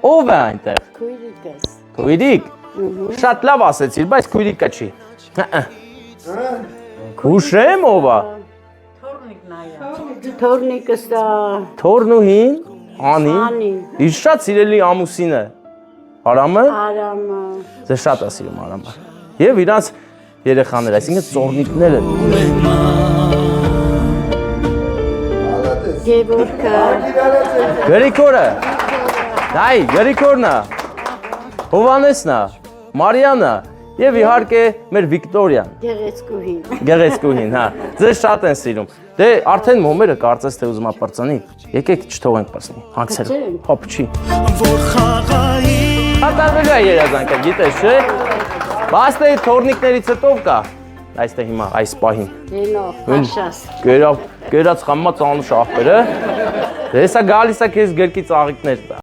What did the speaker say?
Ով է այնտեղ։ Քույրիկս։ Քույրիկ։ Շատ լավ ասեցիր, բայց քույրիկը չի։ Հուշեմ ով է։ Թորնիկս դա Թորնուհին, Անի։ Անի։ Իր շատ սիրելի ամուսինը։ Արամը։ Արամը։ Ձեզ շատ է սիրում Արամը։ Եվ իրանց երեխաները, այսինքն ծորնիկները։ Գևորգը։ Գրիգորը։ Այ, Գրիգորն է։ Հովանեսն է, Մարիանը եւ իհարկե մեր Վիկտորիան։ Գեղեցկուհին։ Գեղեցկուհին, հա։ Ձեզ շատ են սիրում։ Դե արդեն մոմերը կարծես թե ուզում է պրծնի։ Եկեք չթողենք պրծնի։ Հանցել։ Հոպ չի։ Հատավելու է երազանքը, գիտես, չէ՞։ Բայց դե թորնիկներից հետո կա։ Այստեղ հիմա այս պահին։ Հենով, Փաշաս։ Գերած խամած անուշ ախպերը։ Դե հեսա գալիս է քեզ գրկի ծաղիկներ տա։